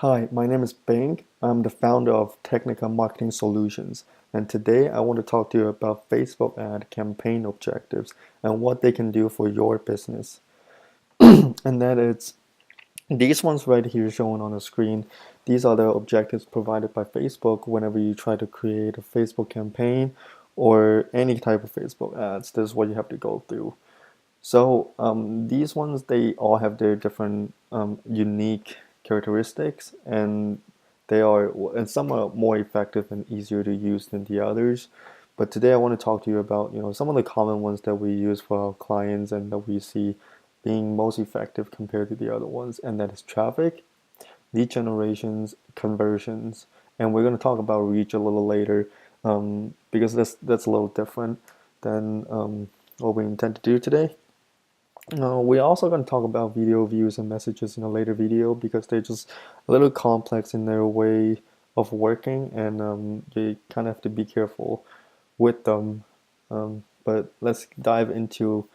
Hi, my name is Bing. I'm the founder of Technica Marketing Solutions, and today I want to talk to you about Facebook ad campaign objectives and what they can do for your business. And that is these ones right here shown on the screen. These are the objectives provided by Facebook whenever you try to create a Facebook campaign or any type of Facebook ads. This is what you have to go through. So these ones, they all have their different unique characteristics, and and some are more effective and easier to use than the others. But today I want to talk to you about, some of the common ones that we use for our clients and that we see being most effective compared to the other ones, and that is traffic, lead generations, conversions, and we're going to talk about reach a little later, because that's a little different than what we intend to do today. We're also going to talk about video views and messages in a later video because they're just a little complex in their way of working, and you kind of have to be careful with them. But let's dive into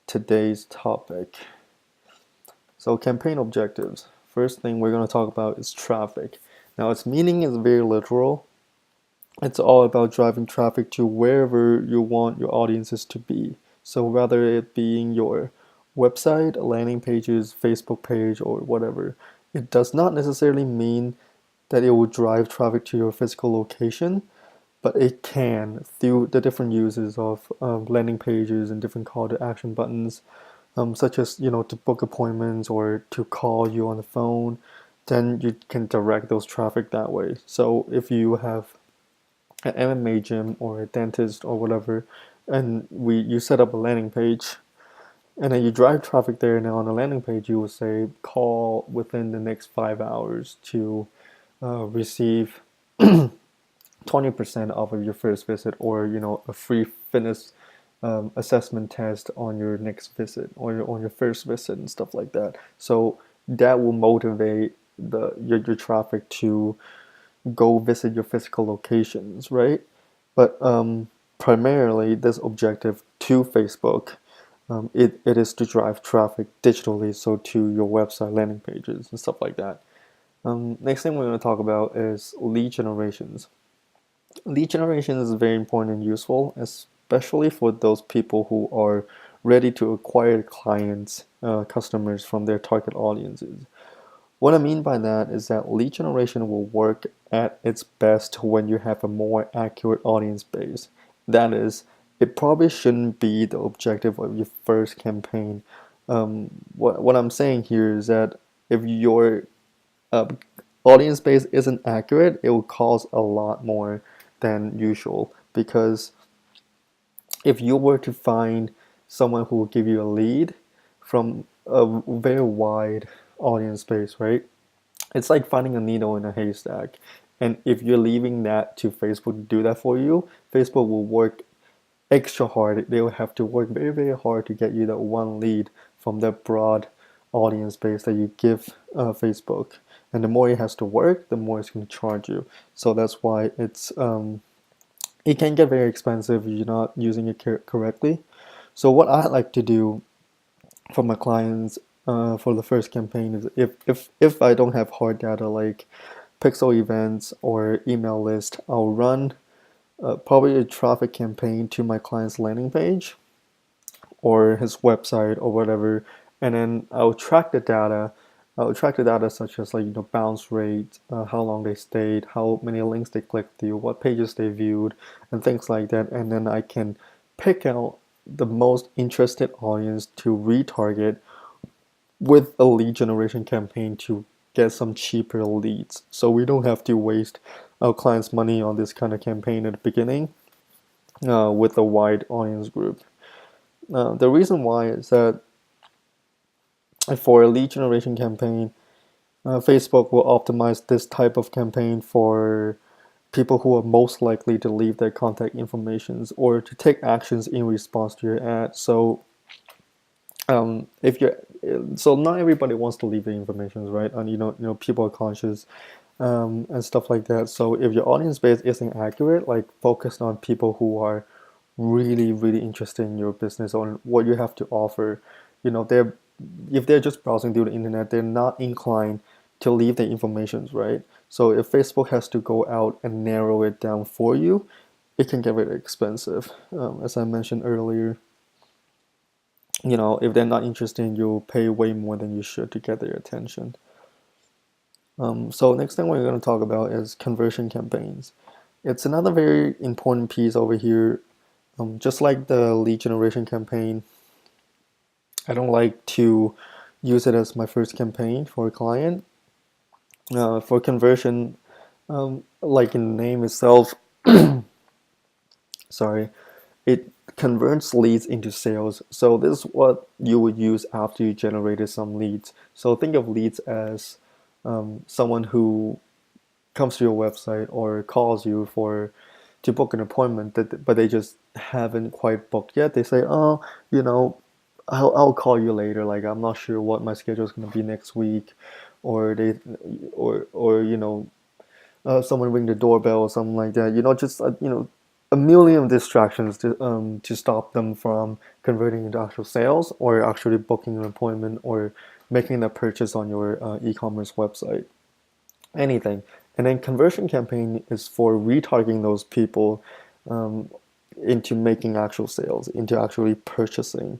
today's topic. So, campaign objectives. First thing we're going to talk about is traffic. Now, its meaning is very literal. It's all about driving traffic to wherever you want your audiences to be. So whether it being your website, landing pages, Facebook page, or whatever, it does not necessarily mean that it will drive traffic to your physical location, but it can through the different uses of landing pages and different call to action buttons, such as to book appointments or to call you on the phone. Then you can direct those traffic that way. So if you have an MMA gym or a dentist or whatever, and you set up a landing page, and then you drive traffic there. Now on the landing page, you will say call within the next 5 hours to receive 20% off of your first visit, or a free fitness assessment test on your next visit or on your first visit and stuff like that. So that will motivate your traffic to go visit your physical locations, right? But primarily, this objective to Facebook, it is to drive traffic digitally, so to your website landing pages and stuff like that. Next thing we're going to talk about is lead generations. Lead generation is very important and useful, especially for those people who are ready to acquire clients, customers from their target audiences. What I mean by that is that lead generation will work at its best when you have a more accurate audience base. That is, it probably shouldn't be the objective of your first campaign. What I'm saying here is that if your uh, audience base isn't accurate, it will cost a lot more than usual, because if you were to find someone who will give you a lead from a very wide audience base, right? It's like finding a needle in a haystack. And if you're leaving that to Facebook to do that for you, Facebook will work extra hard. They will have to work very, very hard to get you that one lead from that broad audience base that you give Facebook. And the more it has to work, the more it's going to charge you. So that's why it can get very expensive if you're not using it correctly. So what I like to do for my clients for the first campaign is, if I don't have hard data like pixel events or email list, I'll run probably a traffic campaign to my client's landing page or his website or whatever, and then I'll track the data. I'll track the data such as, like, bounce rate, how long they stayed, how many links they clicked through, what pages they viewed, and things like that. And then I can pick out the most interested audience to retarget with a lead generation campaign to get some cheaper leads. So we don't have to waste our clients' money on this kind of campaign at the beginning with a wide audience group. The reason why is that for a lead generation campaign, Facebook will optimize this type of campaign for people who are most likely to leave their contact informations or to take actions in response to your ad. So if you're so not everybody wants to leave their information, right? And people are conscious and stuff like that. So if your audience base isn't accurate, like focused on people who are really, really interested in your business or what you have to offer, they're if they're just browsing through the internet, they're not inclined to leave the informations, right? So if Facebook has to go out and narrow it down for you, it can get very expensive. As I mentioned earlier, if they're not interested, you'll pay way more than you should to get their attention. So next thing we're going to talk about is conversion campaigns. It's another very important piece over here. Just like the lead generation campaign, I don't like to use it as my first campaign for a client. For conversion, like in the name itself, sorry, it converts leads into sales. So this is what you would use after you generated some leads. So think of leads as someone who comes to your website or calls you to book an appointment, but they just haven't quite booked yet. They say, oh, I'll call you later. Like, I'm not sure what my schedule is going to be next week, or someone ring the doorbell or something like that. Just a million distractions to stop them from converting into actual sales or actually booking an appointment or making that purchase on your e-commerce website. Anything. And then conversion campaign is for retargeting those people into making actual sales, into actually purchasing.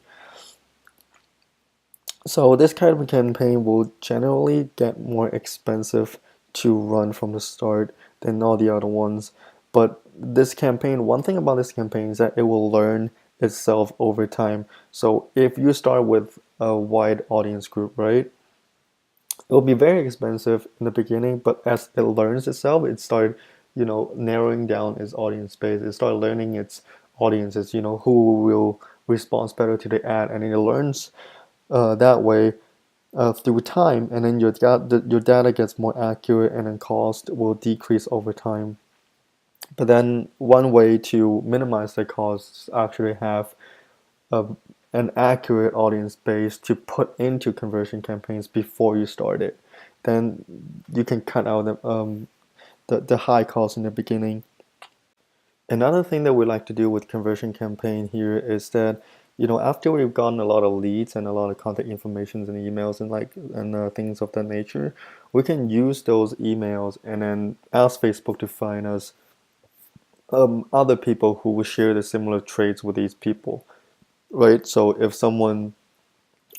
So this kind of campaign will generally get more expensive to run from the start than all the other ones. But this campaign, one thing about this campaign is that it will learn itself over time. So if you start with a wide audience group, right? It will be very expensive in the beginning, but as it learns itself, it started, narrowing down its audience base. It started learning its audiences, who will respond better to the ad, and it learns that way through time, and then your data gets more accurate, and then cost will decrease over time. But then one way to minimize the costs is actually have a, an accurate audience base to put into conversion campaigns before you start it. Then you can cut out the high cost in the beginning. Another thing that we like to do with conversion campaign here is that, after we've gotten a lot of leads and a lot of contact information and emails and things of that nature, we can use those emails and then ask Facebook to find us other people who will share the similar traits with these people, right? So if someone,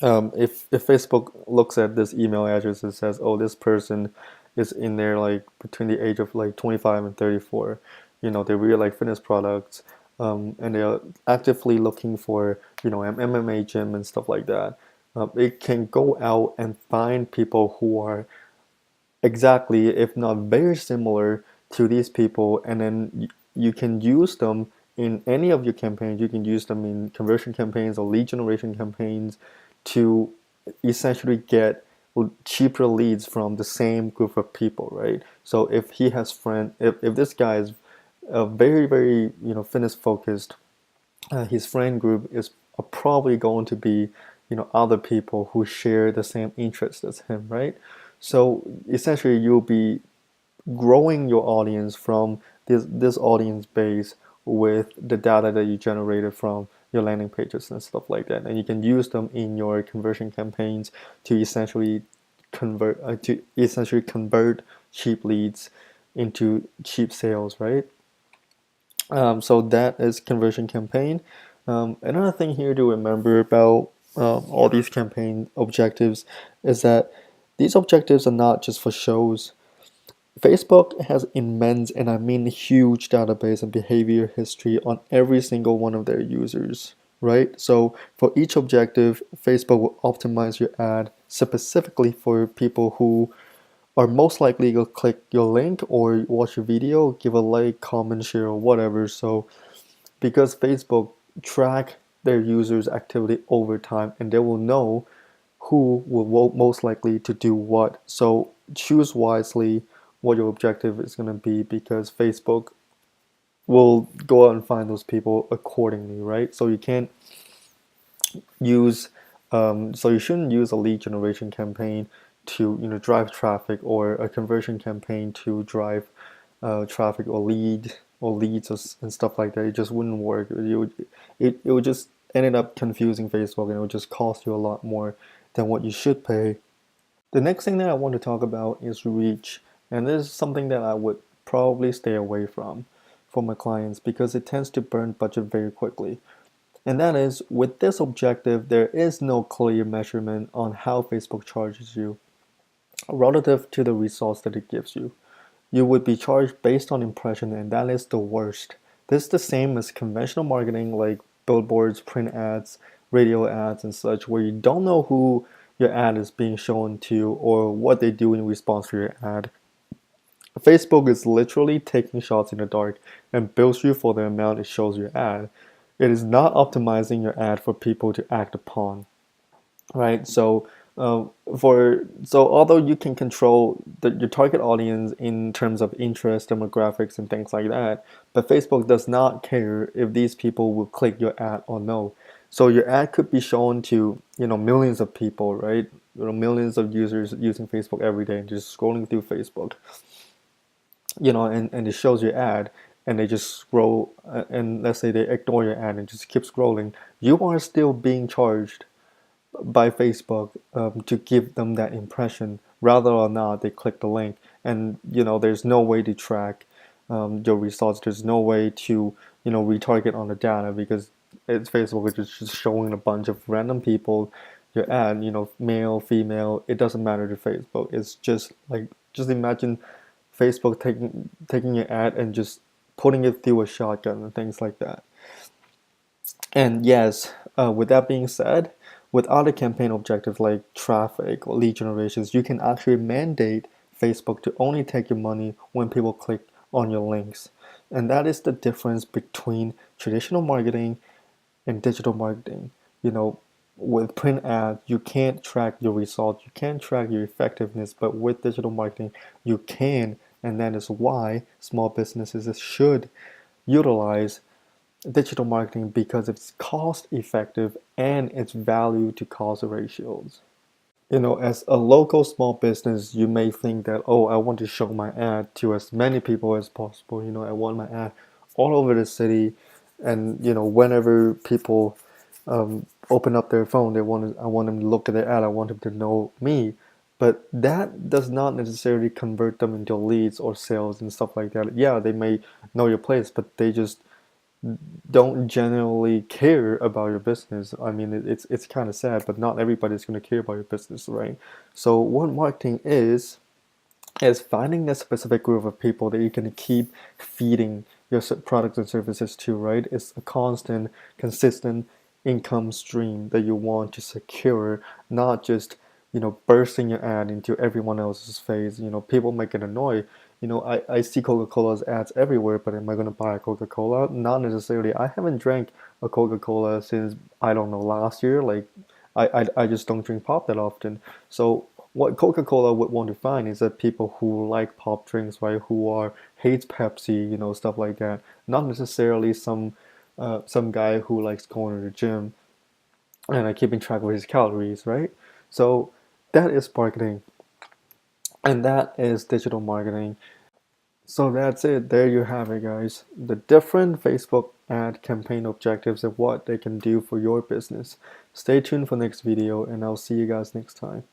if Facebook looks at this email address and says, oh, this person is in there like between the age of like 25 and 34, they really like fitness products, and they're actively looking for, an MMA gym and stuff like that. It can go out and find people who are exactly, if not very similar to these people, and then you can use them in any of your campaigns. You can use them in conversion campaigns or lead generation campaigns to essentially get cheaper leads from the same group of people, right? So if he has if this guy is very, very, fitness focused, his friend group is probably going to be, other people who share the same interests as him, right? So essentially, you'll be growing your audience from this audience base with the data that you generated from your landing pages and stuff like that, and you can use them in your conversion campaigns to essentially convert cheap leads into cheap sales, right? So that is conversion campaign. Another thing here to remember about all these campaign objectives is that these objectives are not just for shows. Facebook has immense, and I mean huge, database and behavior history on every single one of their users, right? So for each objective, Facebook will optimize your ad specifically for people who are most likely to click your link or watch your video, give a like, comment, share, or whatever. So because Facebook track their users' activity over time, and they will know who will most likely to do what. So choose wisely what your objective is going to be, because Facebook will go out and find those people accordingly, right? So you can't use, so you shouldn't use a lead generation campaign to drive traffic, or a conversion campaign to drive traffic or leads and stuff like that. It just wouldn't work. It would just ended up confusing Facebook, and it would just cost you a lot more than what you should pay. The next thing that I want to talk about is reach. And this is something that I would probably stay away from for my clients because it tends to burn budget very quickly. And that is, with this objective, there is no clear measurement on how Facebook charges you relative to the results that it gives you. You would be charged based on impression, and that is the worst. This is the same as conventional marketing like billboards, print ads, radio ads, and such, where you don't know who your ad is being shown to or what they do in response to your ad. Facebook is literally taking shots in the dark and bills you for the amount it shows your ad. It is not optimizing your ad for people to act upon, right? Uh, although you can control your target audience in terms of interest, demographics, and things like that, but Facebook does not care if these people will click your ad or no. So your ad could be shown to millions of people, right? Millions of users using Facebook every day and just scrolling through Facebook, and it shows your ad, and they just scroll, and let's say they ignore your ad and just keep scrolling. You are still being charged by Facebook to give them that impression, whether or not they click the link. And there's no way to track your results. There's no way to retarget on the data because it's Facebook is just showing a bunch of random people your ad. Male, female, it doesn't matter to Facebook. It's just like, just imagine Facebook taking your ad and just putting it through a shotgun and things like that. And yes, with that being said, with other campaign objectives like traffic or lead generations, you can actually mandate Facebook to only take your money when people click on your links. And that is the difference between traditional marketing and digital marketing. With print ads, you can't track your results, you can't track your effectiveness, but with digital marketing, you can. And that is why small businesses should utilize digital marketing because it's cost effective and its value to cost ratios. As a local small business, you may think that, oh, I want to show my ad to as many people as possible. I want my ad all over the city, and whenever people open up their phone, I want them to look at the ad. I want them to know me. But that does not necessarily convert them into leads or sales and stuff like that. Yeah, they may know your place, but they just don't generally care about your business. I mean, it's kind of sad, but not everybody's going to care about your business, right? So what marketing is finding a specific group of people that you can keep feeding your products and services to, right? It's a constant, consistent income stream that you want to secure, not just bursting your ad into everyone else's face. People might get annoyed. I see Coca-Cola's ads everywhere, but am I going to buy a Coca-Cola? Not necessarily. I haven't drank a Coca-Cola since, I don't know, last year. Like, I just don't drink pop that often. So what Coca-Cola would want to find is that people who like pop drinks, right, who are hates Pepsi, stuff like that. Not necessarily some guy who likes going to the gym and keeping track of his calories, right? So that is marketing, and that is digital marketing. So that's it. There you have it, guys. The different Facebook ad campaign objectives and what they can do for your business. Stay tuned for next video, and I'll see you guys next time.